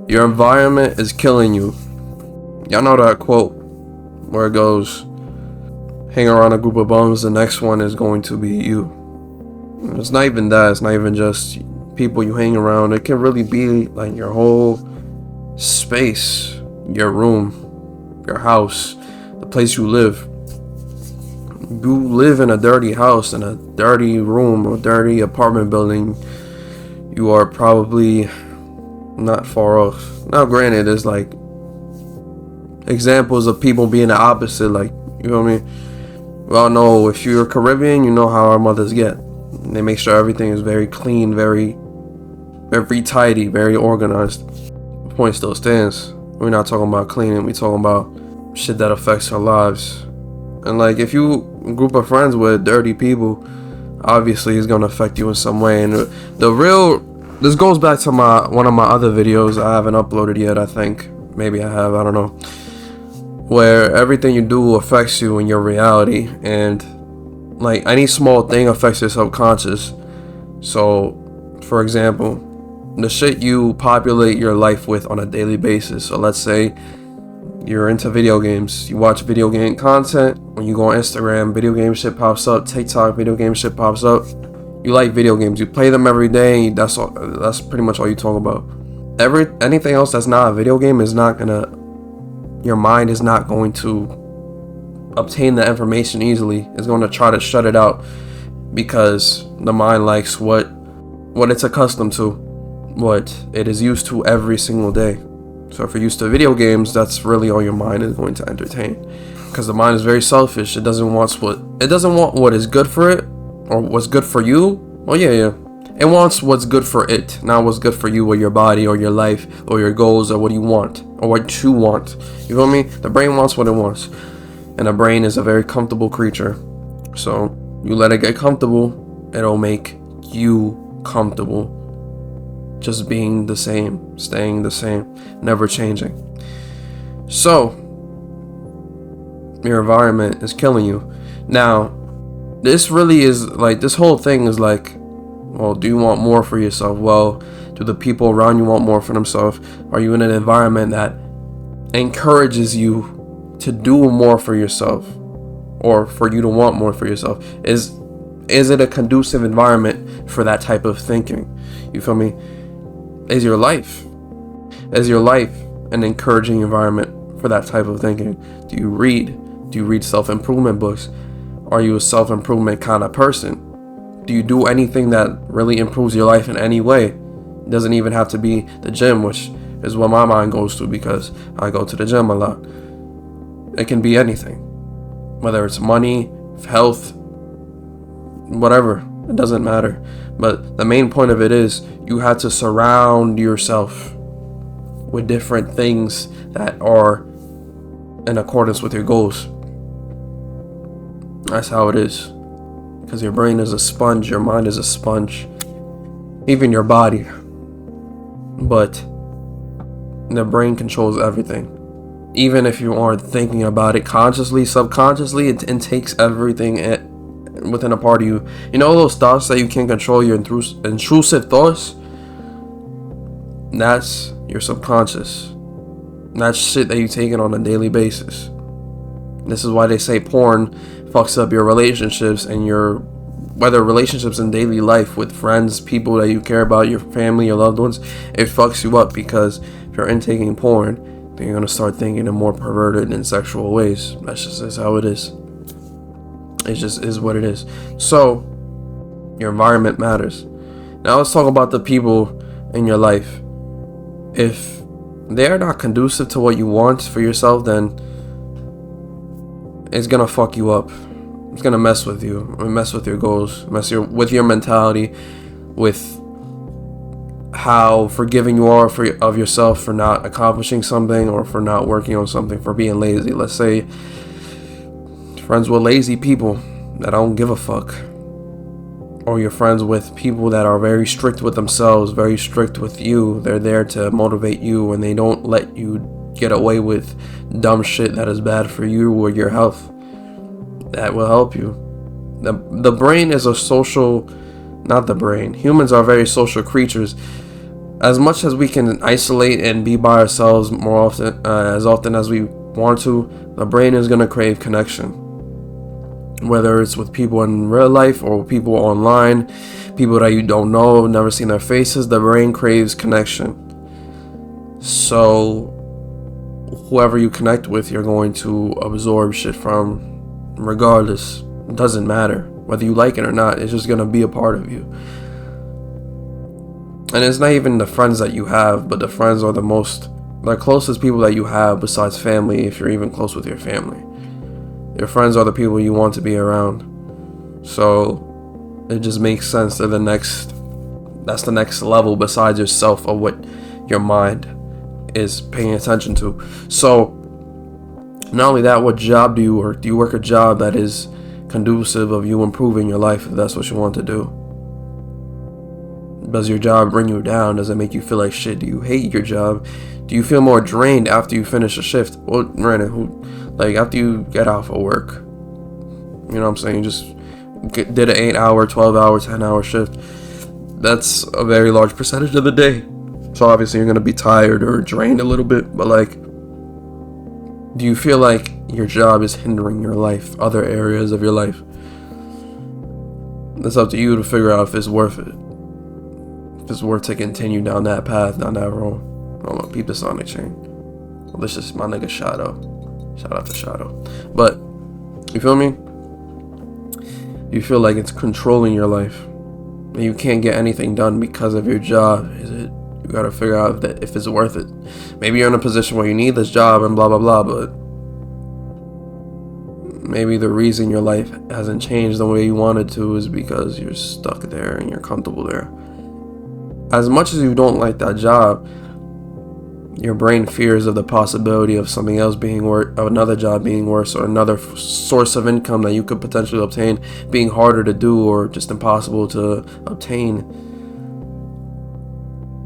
Your environment is killing you. Y'all know that quote where it goes, hang around a group of bums, the next one is going to be you. It's not even that. It's not even just people you hang around. It can really be like your whole space, your room, your house, the place you live. You live in a dirty house, in a dirty room, or dirty apartment building, you are probably not far off. Now granted, there's like examples of people being the opposite, like, you know what I mean? Well, no, if you're Caribbean, you know how our mothers get. They make sure everything is very clean, very tidy, very organized. The point still stands. We're not talking about cleaning, we're talking about shit that affects our lives. And like, if you a group of friends with dirty people, obviously it's gonna affect you in some way. And this goes back to one of my other videos I haven't uploaded yet. I think maybe I have, I don't know, where everything you do affects you in your reality, and like any small thing affects your subconscious. So for example, the shit you populate your life with on a daily basis. So let's say you're into video games, you watch video game content. When you go on Instagram, video game shit pops up. TikTok, video game shit pops up. You like video games, you play them every day. That's pretty much all you talk about. Anything else that's not a video game is not gonna, your mind is not going to obtain the information easily. It's going to try to shut it out, because the mind likes what it's accustomed to, what it is used to every single day. So if you're used to video games, that's really all your mind is going to entertain, because the mind is very selfish. It doesn't want what is good for it or what's good for you. Well, yeah. It wants what's good for it, not what's good for you or your body or your life or your goals or what you want or what you want. You feel me? The brain wants what it wants, and the brain is a very comfortable creature. So you let it get comfortable, it'll make you comfortable. Just being the same, staying the same, never changing. So your environment is killing you. Now, this really is like, this whole thing is like, well, do you want more for yourself? Well, do the people around you want more for themselves? Are you in an environment that encourages you to do more for yourself, or for you to want more for yourself? Is it a conducive environment for that type of thinking? You feel me? Is your life an encouraging environment for that type of thinking? Do you read self-improvement books? Are you a self-improvement kind of person? Do you do anything that really improves your life in any way? It doesn't even have to be the gym, which is what my mind goes to, because I go to the gym a lot. It can be anything, whether it's money, health, whatever. It doesn't matter. But the main point of it is, you have to surround yourself with different things that are in accordance with your goals. That's how it is. Because your brain is a sponge, your mind is a sponge, even your body. But the brain controls everything. Even if you aren't thinking about it consciously, subconsciously, it takes everything within a part of you. You know those thoughts that you can't control, your intrusive thoughts? That's your subconscious. That's shit that you take in on a daily basis. This is why they say porn fucks up your relationships, and whether relationships in daily life with friends, people that you care about, your family, your loved ones. It fucks you up, because if you're intaking porn, then you're gonna start thinking in more perverted and sexual ways. That's just how it is. It just is what it is. So your environment matters. Now let's talk about the people in your life. If they're not conducive to what you want for yourself, then it's gonna fuck you up. It's gonna mess with you, mess with your goals, with your mentality, with how forgiving you are of yourself for not accomplishing something, or for not working on something, for being lazy. Let's say friends with lazy people that don't give a fuck, or you're friends with people that are very strict with themselves, very strict with you. They're there to motivate you, and they don't let you get away with dumb shit that is bad for you or your health. That will help you. The brain is a social, not the brain. Humans are very social creatures. as much as we can isolate and be by ourselves more often, as often as we want to, the brain is going to crave connection. Whether it's with people in real life or people online, people that you don't know, never seen their faces, the brain craves connection. So whoever you connect with, you're going to absorb shit from, regardless. It doesn't matter whether you like it or not. It's just going to be a part of you. And it's not even the friends that you have, but the friends are the closest people that you have besides family, if you're even close with your family. Your friends are the people you want to be around. So it just makes sense that that's the next level besides yourself of what your mind is paying attention to. So not only that, what job do you work? Do you work a job that is conducive of you improving your life, if that's what you want to do? Does your job bring you down? Does it make you feel like shit? Do you hate your job? Do you feel more drained after you finish a shift? Well, like after you get off of work, you know what I'm saying? You just did an 8-hour, 12-hour, 10-hour shift. That's a very large percentage of the day. So obviously you're going to be tired or drained a little bit, but like, do you feel like your job is hindering your life, other areas of your life? It's up to you to figure out if it's worth it. If it's worth to continue down that path, down that road. Hold on, peep the Sonic chain. Well, this is my nigga Shadow. Shout out to Shadow. But, you feel me? You feel like it's controlling your life. And you can't get anything done because of your job. You gotta figure out if it's worth it. Maybe you're in a position where you need this job and blah blah blah, but maybe the reason your life hasn't changed the way you wanted to is because you're stuck there and you're comfortable there. As much as you don't like that job, your brain fears of the possibility of something else being worse, of another job being worse, or another source of income that you could potentially obtain being harder to do or just impossible to obtain.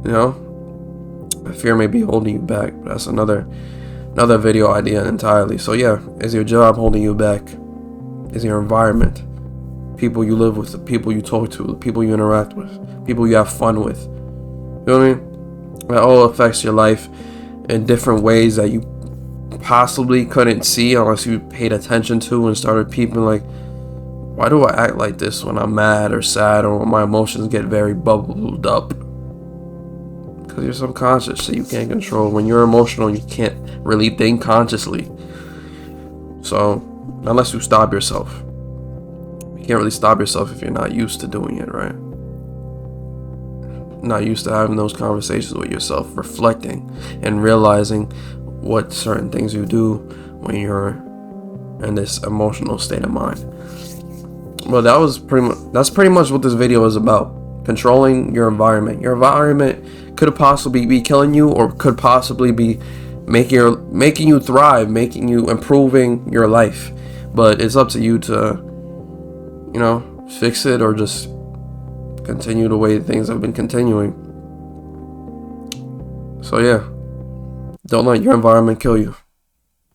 You know, fear may be holding you back, but that's another video idea entirely. So yeah, is your job holding you back? Is your environment, people you live with, the people you talk to, the people you interact with, people you have fun with? You know what I mean? That all affects your life in different ways that you possibly couldn't see unless you paid attention to and started peeping like, why do I act like this when I'm mad or sad or when my emotions get very bubbled up? Because you're subconscious, so you can't control. When you're emotional, you can't really think consciously. So, unless you stop yourself. You can't really stop yourself if you're not used to doing it, right? Not used to having those conversations with yourself, reflecting and realizing what certain things you do when you're in this emotional state of mind. Well, that's pretty much what this video is about. Controlling your environment. Your environment could possibly be killing you, or could possibly be making you thrive, making you improving your life. But it's up to you to, you know, fix it or just continue the way things have been continuing. So yeah, don't let your environment kill you.